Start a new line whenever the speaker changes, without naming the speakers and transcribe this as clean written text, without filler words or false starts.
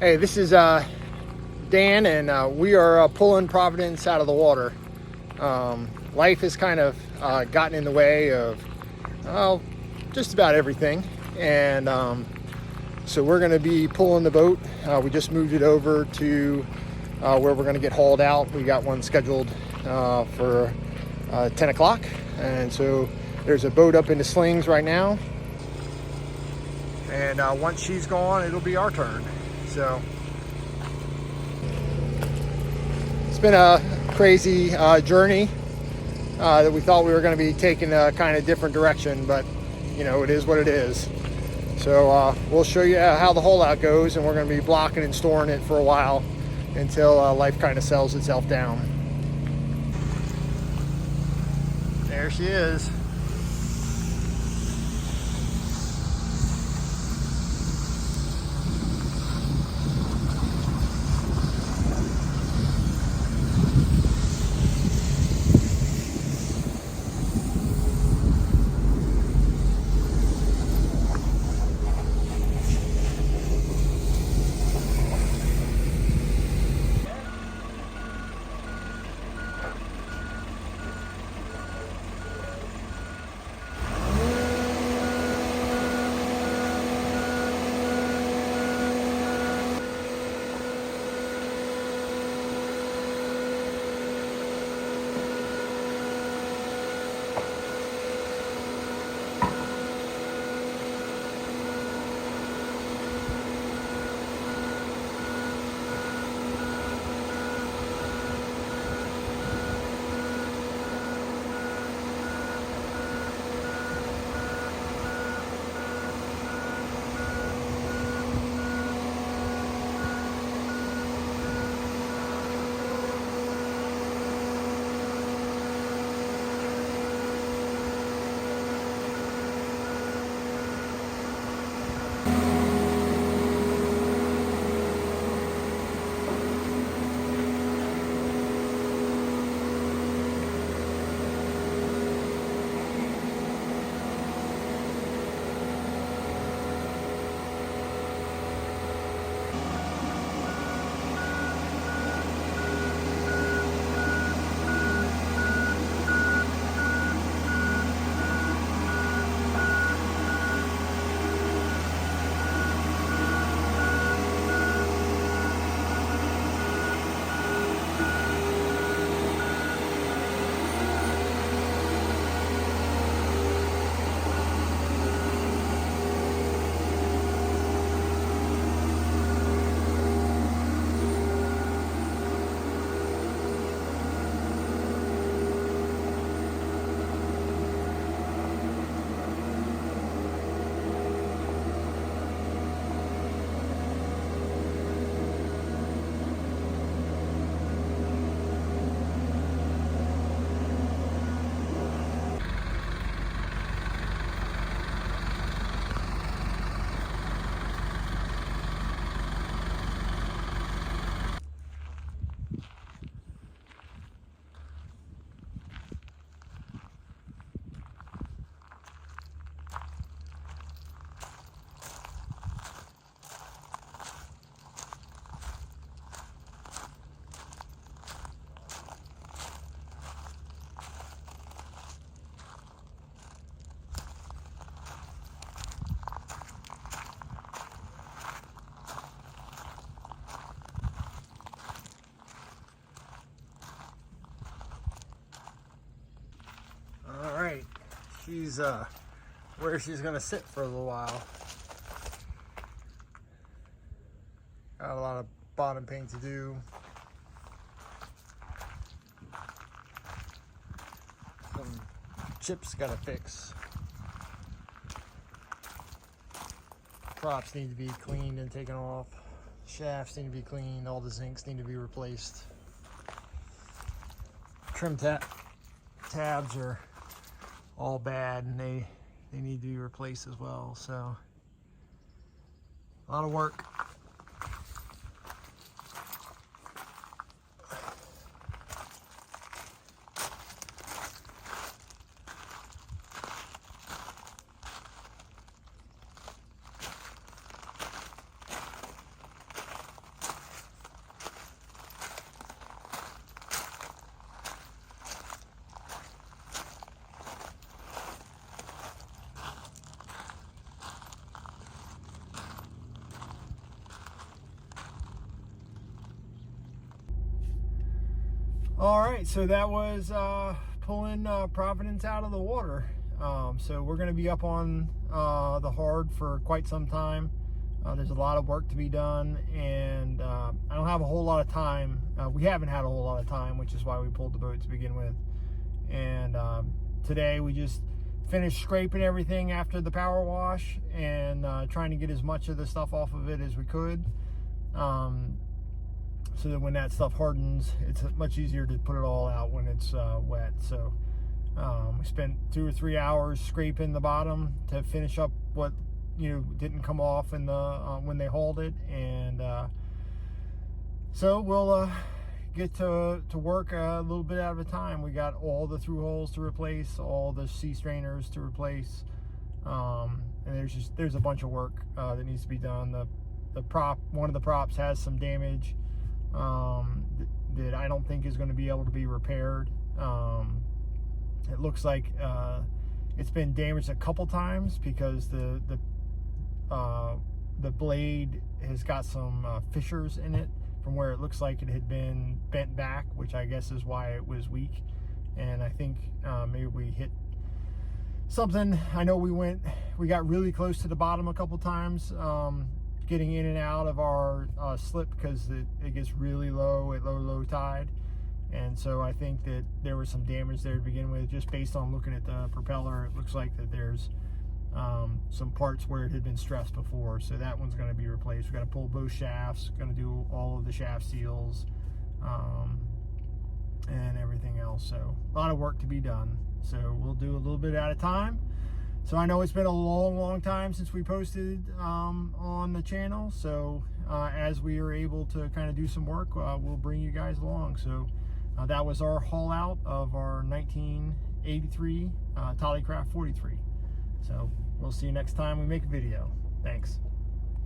Hey, this is Dan, and we are pulling Providence out of the water. Life has kind of gotten in the way of just about everything, and so we're going to be pulling the boat. We just moved it over to where we're going to get hauled out. We got one scheduled for 10 o'clock, and so there's a boat up in the slings right now, and once she's gone, it'll be our turn. So it's been a crazy journey that we thought we were going to be taking a kind of different direction, but you know, it is what it is. So we'll show you how the holdout goes, and we're going to be blocking and storing it for a while until life kind of settles itself down. There she is. All right, she's where she's gonna sit for a little while. Got a lot of bottom paint to do. Some chips gotta fix. Props need to be cleaned and taken off. Shafts need to be cleaned. All the zincs need to be replaced. Trim tabs are all bad, and they need to be replaced as well. So a lot of work. All right, so that was pulling Providence out of the water. So we're going to be up on the hard for quite some time. There's a lot of work to be done, and I don't have a whole lot of time. We haven't had a whole lot of time, which is why we pulled the boat to begin with. And today we just finished scraping everything after the power wash and trying to get as much of the stuff off of it as we could. So that when that stuff hardens, it's much easier to put it all out when it's wet. So we spent 2 or 3 hours scraping the bottom to finish up what didn't come off in the when they hauled it, and so we'll get to work a little bit at a time. We got all the through holes to replace, all the sea strainers to replace, and there's a bunch of work that needs to be done. One of the props has some damage that I don't think is going to be able to be repaired. It looks like it's been damaged a couple times because the blade has got some fissures in it from where it looks like it had been bent back, which I guess is why it was weak. And I think maybe we hit something. I know we got really close to the bottom a couple times, getting in and out of our slip, because it gets really low at low tide. And so I think that there was some damage there to begin with. Just based on looking at the propeller, it looks like that there's some parts where it had been stressed before. So that one's going to be replaced. We've got to pull both shafts, going to do all of the shaft seals, and everything else. So a lot of work to be done. So we'll do a little bit at a time. So I know it's been a long time since we posted on the channel. So as we are able to kind of do some work, we'll bring you guys along. So that was our haul out of our 1983 Tollycraft 43. So we'll see you next time we make a video. Thanks.